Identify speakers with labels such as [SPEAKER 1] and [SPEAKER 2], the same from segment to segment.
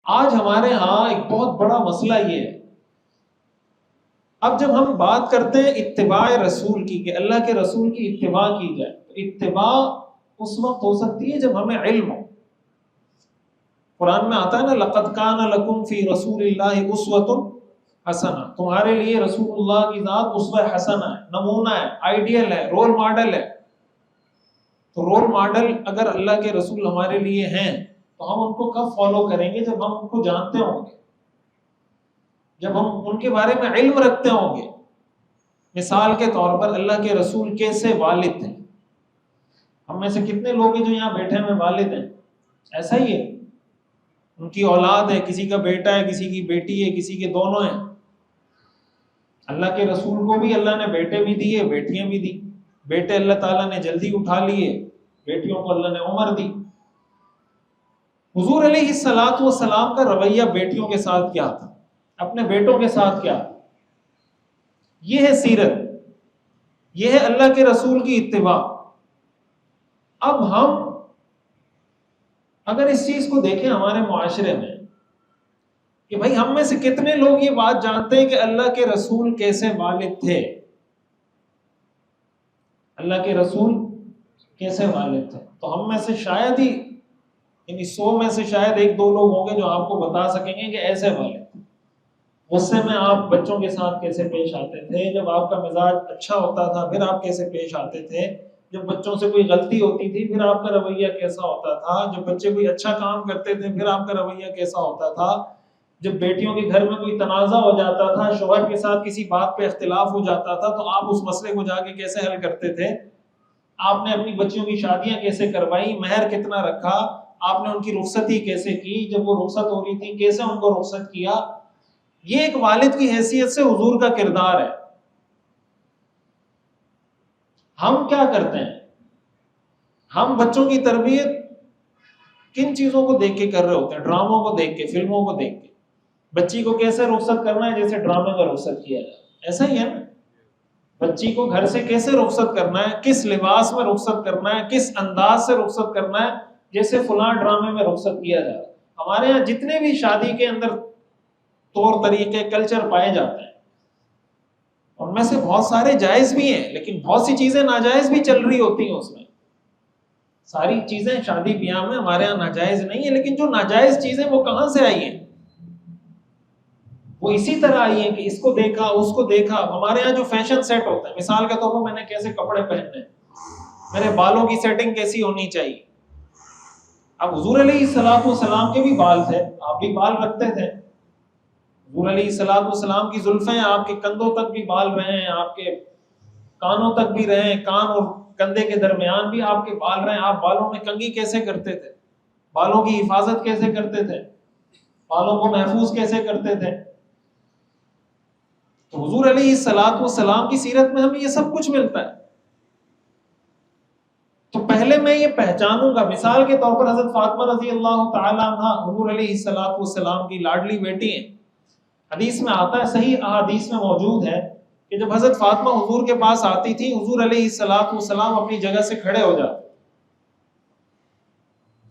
[SPEAKER 1] آج ہمارے ہاں ایک بہت بڑا مسئلہ یہ ہے، اب جب ہم بات کرتے ہیں اتباع رسول کی کہ اللہ کے رسول کی اتباع کی جائے، تو اتباع اس وقت ہو سکتی ہے جب ہمیں علم ہو۔ قرآن میں آتا ہے نا لقد کان لکم فی رسول اللہ اسوۃ حسنہ، تمہارے لیے رسول اللہ کی ذات اسوہ حسنہ ہے، نمونہ ہے، آئیڈیل ہے، رول ماڈل ہے۔ تو رول ماڈل اگر اللہ کے رسول ہمارے لیے ہیں تو ہم ان کو کب فالو کریں گے؟ جب ہم ان کو جانتے ہوں گے، جب ہم ان کے بارے میں علم رکھتے ہوں گے۔ مثال کے طور پر اللہ کے رسول کیسے والد تھے؟ ہم میں سے کتنے لوگ ہیں جو یہاں بیٹھے ہوئے والد ہیں؟ ایسا ہی ہے، ان کی اولاد ہے، کسی کا بیٹا ہے، کسی کی بیٹی ہے، کسی کے دونوں ہیں۔ اللہ کے رسول کو بھی اللہ نے بیٹے بھی دیے، بیٹیاں بھی دی۔ بیٹے اللہ تعالیٰ نے جلدی اٹھا لیے، بیٹیوں کو اللہ نے عمر دی۔ حضور علیہ الصلوۃ والسلام کا رویہ بیٹیوں کے ساتھ کیا تھا، اپنے بیٹوں کے ساتھ کیا تھا؟ یہ ہے سیرت، یہ ہے اللہ کے رسول کی اتباع۔ اب ہم اگر اس چیز کو دیکھیں ہمارے معاشرے میں کہ بھائی ہم میں سے کتنے لوگ یہ بات جانتے ہیں کہ اللہ کے رسول کیسے والد تھے؟ اللہ کے رسول کیسے والد تھے؟ تو ہم میں سے شاید ہی یعنی 100 میں سے شاید 1-2 لوگ ہوں گے جو آپ کو بتا سکیں گے کہ ایسے والد تھے۔ غصے میں آپ بچوں کے ساتھ کیسے پیش آتے تھے، جب آپ کا مزاج اچھا ہوتا تھا پھر آپ کیسے پیش آتے تھے، جب بچوں سے کوئی غلطی ہوتی تھی پھر آپ کا رویہ کیسا ہوتا تھا، جب بچے کوئی اچھا کام کرتے تھے پھر آپ کا رویہ کیسا ہوتا تھا، جب بیٹیوں کے گھر میں کوئی تنازع ہو جاتا تھا، شوہر کے ساتھ کسی بات پہ اختلاف ہو جاتا تھا تو آپ اس مسئلے کو جا کے کیسے حل کرتے تھے، آپ نے اپنی بچیوں کی شادیاں کیسے کروائی، مہر کتنا رکھا، آپ نے ان کی رخصتی کیسے کی، جب وہ رخصت ہو رہی تھی کیسے ان کو رخصت کیا۔ یہ ایک والد کی حیثیت سے حضور کا کردار ہے۔ ہم کیا کرتے ہیں؟ ہم بچوں کی تربیت کن چیزوں کو دیکھ کے کر رہے ہوتے ہیں؟ ڈراموں کو دیکھ کے، فلموں کو دیکھ کے۔ بچی کو کیسے رخصت کرنا ہے؟ جیسے ڈرامے کا رخصت کیا جائے، ایسا ہی ہے نا۔ بچی کو گھر سے کیسے رخصت کرنا ہے، کس لباس میں رخصت کرنا ہے، کس انداز سے رخصت کرنا ہے، جیسے فلاں ڈرامے میں رخصت کیا جائے۔ ہمارے یہاں جتنے بھی شادی کے اندر طور طریقے کلچر پائے جاتے ہیں ان میں سے بہت سارے جائز بھی ہیں، لیکن بہت سی چیزیں ناجائز بھی چل رہی ہوتی ہیں اس میں۔ ساری چیزیں شادی بیاہ میں ہمارے یہاں ناجائز نہیں ہے، لیکن جو ناجائز چیزیں وہ کہاں سے آئی ہیں؟ وہ اسی طرح آئی ہیں کہ اس کو دیکھا، اس کو دیکھا۔ ہمارے یہاں جو فیشن سیٹ ہوتا ہے، مثال کے طور پر میں نے کیسے کپڑے پہننے، میرے بالوں کی سیٹنگ کیسی ہونی چاہیے۔ اب حضور علیہ الصلوۃ والسلام کے بھی بال تھے، آپ بھی بال رکھتے تھے۔ حضور علیہ الصلوۃ والسلام کی زلفیں آپ کے کندھوں تک بھی بال رہے ہیں، آپ کے کانوں تک بھی رہے ہیں، کان اور کندھے کے درمیان بھی آپ کے بال رہے ہیں۔ آپ بالوں میں کنگھی کیسے کرتے تھے؟ بالوں کی حفاظت کیسے کرتے تھے؟ بالوں کو محفوظ کیسے کرتے تھے؟ تو حضور علیہ الصلوۃ والسلام کی سیرت میں ہمیں یہ سب کچھ ملتا ہے۔ تو پہلے میں یہ پہچانوں گا، مثال کے طور پر حضرت فاطمہ رضی اللہ تعالی عنہا حضور علیہ الصلوۃ والسلام کی لاڈلی بیٹی ہیں۔ حدیث میں آتا ہے، صحیح احادیث میں موجود ہے کہ جب حضرت فاطمہ حضور کے پاس آتی تھی، حضور علیہ الصلوۃ والسلام اپنی جگہ سے کھڑے ہو جاتے،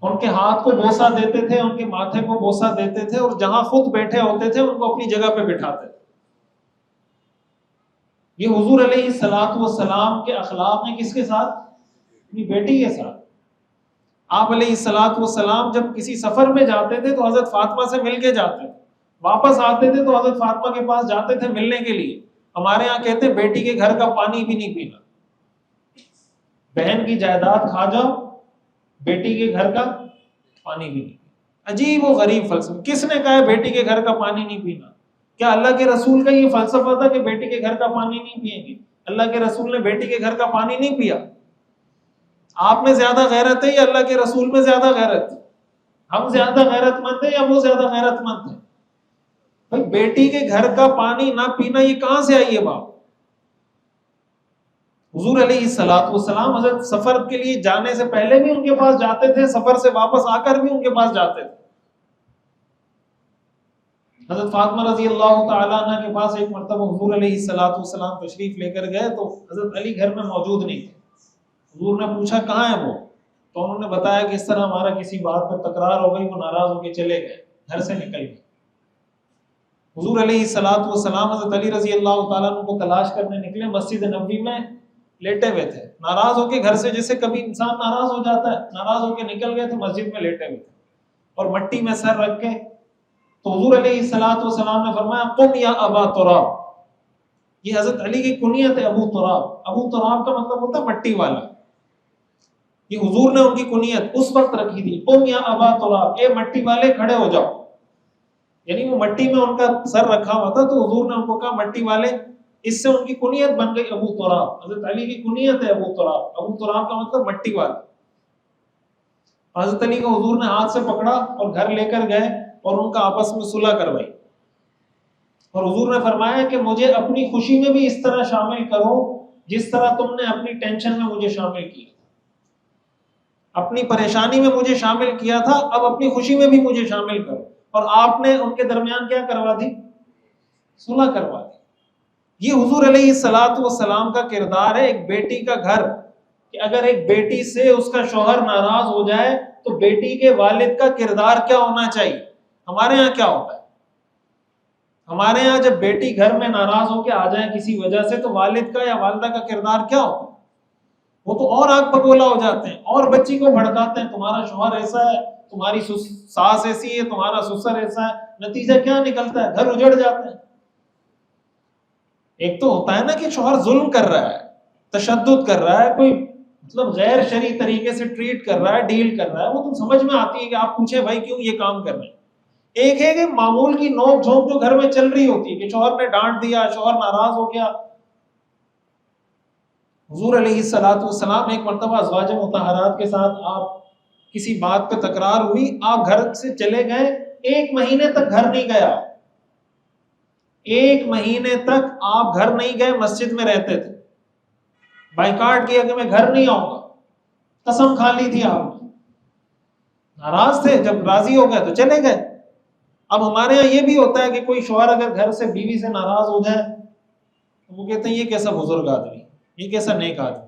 [SPEAKER 1] ان کے ہاتھ کو بوسہ دیتے تھے، ان کے ماتھے کو بوسہ دیتے تھے، اور جہاں خود بیٹھے ہوتے تھے ان کو اپنی جگہ پہ بٹھاتے تھے۔ یہ حضور علیہ الصلوۃ والسلام کے اخلاق ہیں، کس کے ساتھ؟ اپنی بیٹی کے ساتھ۔ آپ علیہ الصلوۃ والسلام جب کسی سفر میں جاتے تھے تو حضرت فاطمہ سے مل کے جاتے تھے، واپس آتے تھے تو حضرت فاطمہ کے پاس جاتے تھے ملنے کے لیے۔ ہمارے ہاں کہتے ہیں بیٹی کے گھر کا پانی بھی نہیں پینا، بہن کی جائیداد کھا جاؤ، بیٹی کے گھر کا پانی بھی نہیں پینا۔ عجیب و غریب فلسفہ، کس نے کہا ہے بیٹی کے گھر کا پانی نہیں پینا؟ کیا اللہ کے رسول کا یہ فلسفہ تھا کہ بیٹی کے گھر کا پانی نہیں پیئیں گے؟ اللہ کے رسول نے بیٹی کے گھر کا پانی نہیں پیا۔ آپ میں زیادہ غیرت ہے یا اللہ کے رسول میں زیادہ غیرت؟ ہم زیادہ غیرت مند ہیں یا وہ زیادہ غیرت مند ہیں؟ بھائی بیٹی کے گھر کا پانی نہ پینا یہ کہاں سے آئی ہے بات؟ حضور علیہ الصلوۃ والسلام حضرت سفر کے لیے جانے سے پہلے بھی ان کے پاس جاتے تھے، سفر سے واپس آ کر بھی ان کے پاس جاتے تھے۔ حضرت فاطمہ رضی اللہ تعالی عنہ کے پاس ایک مرتبہ حضور علیہ الصلوۃ والسلام تشریف لے کر گئے تو حضرت علی گھر میں موجود نہیں تھے۔ حضور نے پوچھا کہاں ہے وہ؟ تو انہوں نے بتایا کہ اس طرح ہمارا کسی بات پر تکرار ہو گئی، وہ ناراض ہو کے چلے گئے۔ گھر سے نکل گئے. حضور علیہ الصلوۃ والسلام حضرت علی رضی اللہ تعالیٰ عنہ کو تلاش کرنے نکلے, مسجد نبوی میں لیٹے ہوئے تھے, ناراض ہو کے گھر سے, جیسے کبھی انسان ناراض ہو جاتا ہے, ناراض ہو کے نکل گئے تو مسجد میں لیٹے ہوئے تھے اور مٹی میں سر رکھ کے. تو حضور علیہ الصلوۃ والسلام نے فرمایا قم یا ابا تراب. یہ حضرت علی کی کنیت ہے ابو تراب. ابو تراب کا مطلب ہوتا ہے مٹی والا. یہ حضور نے ان کی کنیت اس وقت رکھی تھی, قم یا ابا تراب, اے مٹی والے کھڑے ہو جاؤ. یعنی وہ مٹی میں ان کا سر رکھا ہوا تھا تو حضور نے ان کو کہا مٹی والے, اس سے ان کی کنیت بن گئی ابو تراب. حضرت علی کی کنیت ہے ابو تراب. ابو تراب کا مطلب مٹی والا. حضرت علی کو حضور نے ہاتھ سے پکڑا اور گھر لے کر گئے اور ان کا آپس میں صلح کروائی. اور حضور نے فرمایا کہ مجھے اپنی خوشی میں بھی اس طرح شامل کرو جس طرح تم نے اپنی ٹینشن میں مجھے شامل کیا, اپنی پریشانی میں مجھے شامل کیا تھا, اب اپنی خوشی میں بھی مجھے شامل کرو. اور آپ نے ان کے درمیان کیا کروا دی؟ صلح کروا دی. یہ حضور علیہ الصلوۃ والسلام کا کردار ہے. ایک بیٹی کا گھر, کہ اگر ایک بیٹی سے اس کا شوہر ناراض ہو جائے تو بیٹی کے والد کا کردار کیا ہونا چاہیے. ہمارے ہاں کیا ہوتا ہے؟ ہمارے ہاں جب بیٹی گھر میں ناراض ہو کے آ جائے کسی وجہ سے تو والد کا یا والدہ کا کردار کیا ہوتا ہے؟ وہ تو اور آگ بگولا ہو جاتے ہیں اور بچی کو بھڑکاتے ہیں, تمہارا شوہر ایسا ہے, تمہاری ساس ایسی ہے, تمہارا سسر ایسا ہے. نتیجہ کیا نکلتا ہے؟ گھر اجڑ جاتے ہیں. ایک تو ہوتا ہے نا کہ شوہر ظلم کر رہا ہے, تشدد کر رہا ہے, کوئی مطلب غیر شرعی طریقے سے ٹریٹ کر رہا ہے, ڈیل کر رہا ہے, وہ تم سمجھ میں آتی ہے کہ آپ پوچھیں بھائی کیوں یہ کام کر رہے ہیں. ایک ہے کہ معمول کی نوک جھونک جو گھر میں چل رہی ہوتی ہے کہ شوہر نے ڈانٹ دیا, شوہر ناراض ہو گیا. حضور علیہ الصلوۃ والسلام ایک مرتبہ ازواج مطہرات کے ساتھ آپ کسی بات پہ تکرار ہوئی, آپ گھر سے چلے گئے, 1 مہینے تک گھر نہیں گیا. 1 مہینے تک آپ گھر نہیں گئے, مسجد میں رہتے تھے, بائیکاٹ کیا کہ میں گھر نہیں آؤں گا, قسم کھا لی تھی آپ نے. ناراض تھے, جب راضی ہو گئے تو چلے گئے. اب ہمارے یہاں یہ بھی ہوتا ہے کہ کوئی شوہر اگر گھر سے بیوی سے ناراض ہو جائے تو وہ کہتے ہیں یہ کیسا بزرگ آدمی, یہ کیسا نیک آدمی,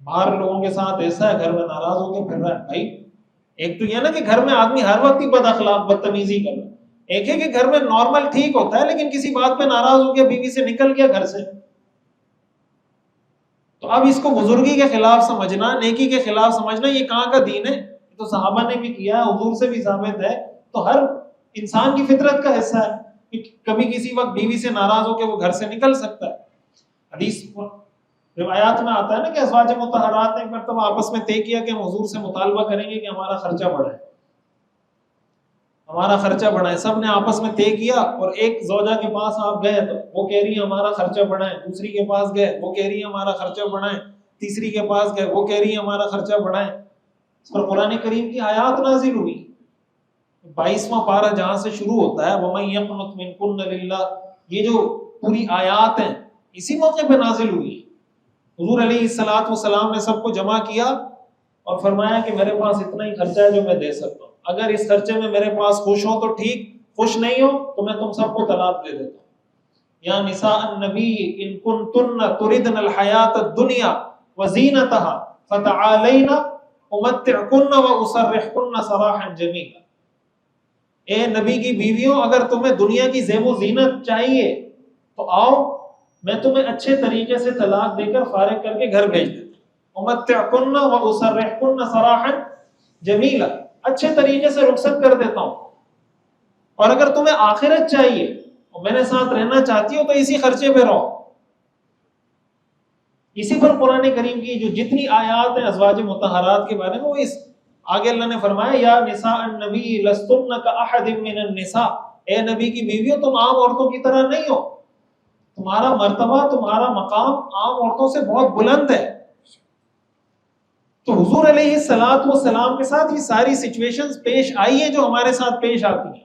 [SPEAKER 1] باہر لوگوں کے ساتھ ایسا ہے, گھر میں ناراض ہو کے پھر رہا ہے. بھائی ایک تو یہ نا کہ گھر میں آدمی ہر وقت ہی بد اخلاق بدتمیزی کر رہا ہے, ایک ہے کہ گھر میں نارمل ٹھیک ہوتا ہے لیکن کسی بات پہ ناراض ہو گیا, بیوی سے نکل گیا گھر سے. تو اب اس کو بزرگی کے خلاف سمجھنا, نیکی کے خلاف سمجھنا, یہ کہاں کا دین ہے؟ تو صحابہ نے بھی کیا ہے, حضور سے بھی ثابت ہے. تو ہر انسان کی فطرت کا حصہ ہے کہ کبھی کسی وقت بیوی سے ناراض ہو کے وہ گھر سے نکل سکتا ہے. حدیث روایات میں آتا ہے نا کہ ازواج مطہرات نے ایک مرتبہ آپس میں طے کیا کہ ہم حضور سے مطالبہ کریں گے کہ ہمارا خرچہ بڑھائے, ہمارا خرچہ بڑھائے. سب نے آپس میں طے کیا اور ایک زوجہ کے پاس آپ گئے تو وہ کہہ رہی ہے ہمارا خرچہ بڑھائیں, دوسری کے پاس گئے وہ کہہ رہی ہے ہمارا خرچہ بڑھائیں, تیسری کے پاس گئے وہ کہہ رہی ہے ہمارا خرچہ بڑھائیں. اس پر قرآن کریم کی آیات نازل ہوئی. 22واں پارہ جہاں سے شروع ہوتا ہے وَمَن يَقْنُتْ مِنكُنَّ لِلَّهِ, یہ جو پوری آیات ہیں اسی موقع پہ نازل ہوئی. حضور علیہ الصلوۃ والسلام نے سب کو جمع کیا اور فرمایا کہ میرے پاس اتنا ہی خرچہ ہے جو میں دے سکتا ہوں, اگر اس خرچے میں میرے پاس خوش ہو تو ٹھیک, خوش نہیں ہو تو میں تم سب کو طلاق دے دیتا ہوں. یا نساء النبی ان کنتن تردن الحیات الدنیا وزینتها فتعالین امتعکن واسرحکن سراحا جمیلا. اے نبی کی بیویوں, اگر تمہیں دنیا کی زیب و زینت چاہیے تو آؤ, میں تمہیں اچھے طریقے سے طلاق دے کر فارغ کر کے گھر بھیج دیتا ہوں. امتعکن واسرحکن سراحا جمیلا, اچھے طریقے سے رخصت کر دیتا ہوں. اور اگر تمہیں آخرت چاہیے اور میرے ساتھ رہنا چاہتی ہو تو اسی خرچے پہ رہو. اسی پر قرآن کریم کی جو جتنی آیات ہیں ازواج مطہرات کے بارے میں, وہ اس آگے اللہ نے فرمایا یا نساء النبی لستن کاحد من النساء, اے نبی کی بیویوں تم عام عورتوں کی طرح نہیں ہو, تمہارا مرتبہ تمہارا مقام عام عورتوں سے بہت بلند ہے. تو حضور علیہ الصلوۃ والسلام کے ساتھ یہ ساری سچویشنز پیش آئی ہیں جو ہمارے ساتھ پیش آتی ہیں.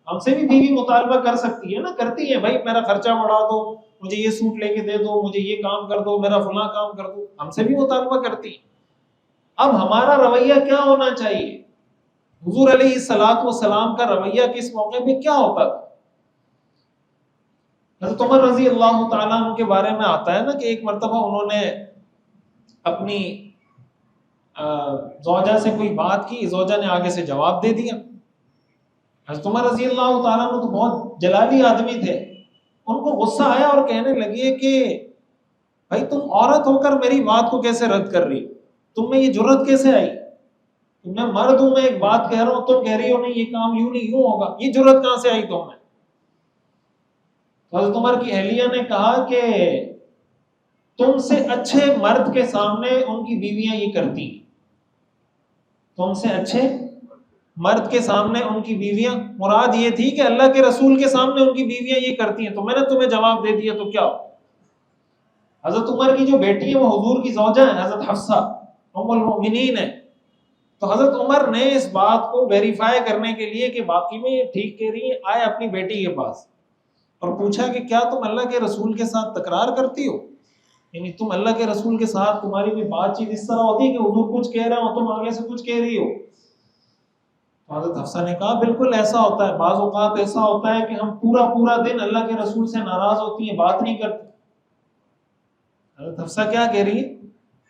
[SPEAKER 1] ہم سے بھی بیوی مطالبہ کر سکتی ہے نا, کرتی ہے, بھائی میرا خرچہ بڑھا دو, مجھے یہ سوٹ لے کے دے دو, مجھے یہ کام کر دو, میرا فلاں کام کر دو, ہم سے بھی مطالبہ کرتی ہیں. اب ہمارا رویہ کیا ہونا چاہیے؟ حضور علیہ الصلوۃ والسلام کا رویہ کس موقع پہ کیا ہوتا تھا؟ حضرت عمر رضی اللہ تعالیٰ عنہ کے بارے میں آتا ہے نا کہ ایک مرتبہ انہوں نے اپنی زوجہ سے کوئی بات کی, زوجہ نے آگے سے جواب دے دیا. حضرت عمر رضی اللہ تعالیٰ عنہ تو بہت جلالی آدمی تھے، ان کو غصہ آیا اور کہنے لگے کہ بھائی تم عورت ہو کر میری بات کو کیسے رد کر رہی، تم میں یہ جرت کیسے آئی؟ میں مرد ہوں، میں ایک بات کہہ رہا ہوں، تم کہہ رہی ہو نہیں یہ کام یوں نہیں یوں ہوگا، یہ جرت کہاں سے آئی تم میں؟ حضرت عمر کی اہلیہ نے کہا کہ تم سے اچھے مرد کے سامنے ان کی بیویاں یہ کرتی ہیں، تم سے اچھے مرد کے سامنے ان کی بیویاں، مراد یہ تھی کہ اللہ کے رسول کے سامنے ان کی بیویاں یہ کرتی ہیں، تو میں نے تمہیں جواب دے دیا تو کیا ہو؟ حضرت عمر کی جو بیٹی ہے وہ حضور کی زوجہ ہے، حضرت حفصہ ام المؤمنین ہے. تو حضرت عمر نے اس بات کو ویریفائی کرنے کے لیے کہ باقی میں یہ ٹھیک کہہ رہی ہے، آئے اپنی بیٹی کے پاس اور پوچھا کہ کیا تم اللہ کے رسول کے ساتھ تکرار کرتی ہو؟ یعنی تم اللہ کے رسول کے ساتھ تمہاری بھی بات چیت اس طرح ہوتی ہے کہ حضور کچھ کہہ رہے ہو تم آگے سے کچھ کہہ رہی ہو؟ حضرت حفصہ نے کہا بالکل ایسا ہوتا ہے، بعض اوقات ایسا ہوتا ہے کہ ہم پورا دن اللہ کے رسول سے ناراض ہوتی ہیں، بات نہیں کرتی. حضرت حفصہ کیا کہہ رہی ہے؟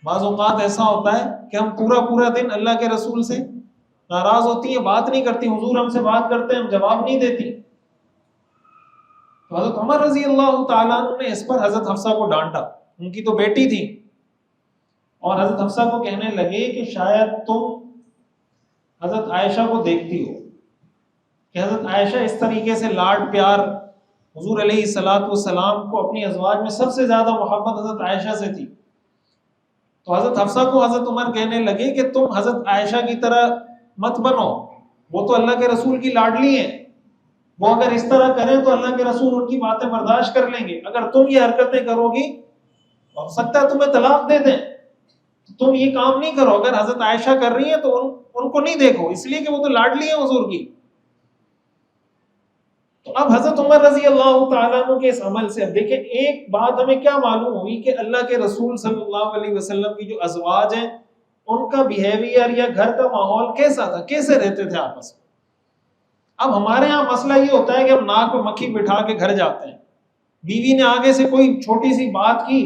[SPEAKER 1] بعض اوقات ایسا ہوتا ہے کہ ہم پورا دن اللہ کے رسول سے ناراض ہوتی ہیں، بات نہیں کرتی، حضور ہم سے بات کرتے ہیں ہم جواب نہیں دیتی. تو حضرت عمر رضی اللہ تعالیٰ عنہ نے اس پر حضرت حفصہ کو ڈانٹا، ان کی تو بیٹی تھی، اور حضرت حفصہ کو کہنے لگے کہ شاید تم حضرت عائشہ کو دیکھتی ہو کہ حضرت عائشہ اس طریقے سے لاڈ پیار، حضور علیہ الصلوۃ والسلام کو اپنی ازواج میں سب سے زیادہ محبت حضرت عائشہ سے تھی. تو حضرت حفصہ کو حضرت عمر کہنے لگے کہ تم حضرت عائشہ کی طرح مت بنو، وہ تو اللہ کے رسول کی لاڈلی ہیں، وہ اگر اس طرح کریں تو اللہ کے رسول ان کی باتیں برداشت کر لیں گے، اگر تم یہ حرکتیں کرو گی ہو سکتا ہے تمہیں طلاق دے دیں، تم یہ کام نہیں کرو. اگر حضرت عائشہ کر رہی ہیں تو ان کو نہیں دیکھو، اس لیے کہ وہ تو لاڈلی ہیں حضور کی. تو اب حضرت عمر رضی اللہ تعالیٰ عنہ کے اس عمل سے اب دیکھیں ایک بات ہمیں کیا معلوم ہوئی کہ اللہ کے رسول صلی اللہ علیہ وسلم کی جو ازواج ہیں ان کا بیہیویئر یا گھر کا ماحول کیسا تھا، کیسے رہتے تھے آپس میں. اب ہمارے ہاں مسئلہ یہ ہوتا ہے کہ ہم ناک پہ مکھی بٹھا کے گھر جاتے ہیں، بیوی نے آگے سے کوئی چھوٹی سی بات کی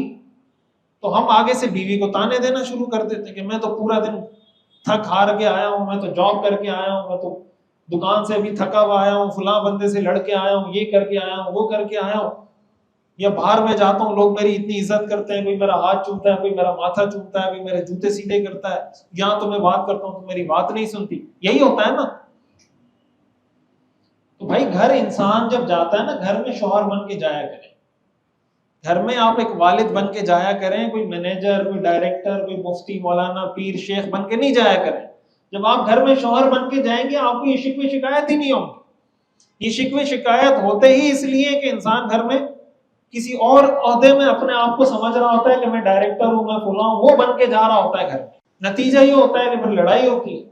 [SPEAKER 1] تو ہم آگے سے بیوی کو تانے دینا شروع کر دیتے کہ میں تو پورا دن تھک ہار کے آیا ہوں، میں تو جاب کر کے آیا ہوں، میں تو دکان سے بھی تھکا ہوا آیا ہوں، فلاں بندے سے لڑ کے آیا ہوں، یہ کر کے آیا ہوں، وہ کر کے آیا ہوں، یا باہر میں جاتا ہوں لوگ میری اتنی عزت کرتے ہیں، کوئی میرا ہاتھ چومتا ہے، کوئی میرا ماتھا چومتا ہے، کوئی میرے جوتے سیدھے کرتا ہے، یہاں تو میں بات کرتا ہوں تو میری بات نہیں سنتی. یہی ہوتا ہے نا. تو بھائی گھر انسان جب جاتا ہے نا، گھر میں شوہر بن کے جایا کریں، گھر میں آپ ایک والد بن کے جایا کریں، کوئی مینیجر، کوئی ڈائریکٹر، کوئی مفتی، مولانا، پیر، شیخ بن کے نہیں جایا کریں. جب آپ گھر میں شوہر بن کے جائیں گے آپ کو یہ شکوے شکایت ہی نہیں ہوں گی. یہ شکوے شکایت ہوتے ہی اس لیے کہ انسان گھر میں کسی اور عہدے میں اپنے آپ کو سمجھ رہا ہوتا ہے کہ میں ڈائریکٹر ہوں، میں فلاں ہوں، وہ بن کے جا رہا ہوتا ہے گھر میں. نتیجہ یہ ہوتا ہے کہ پھر لڑائی ہوتی ہے.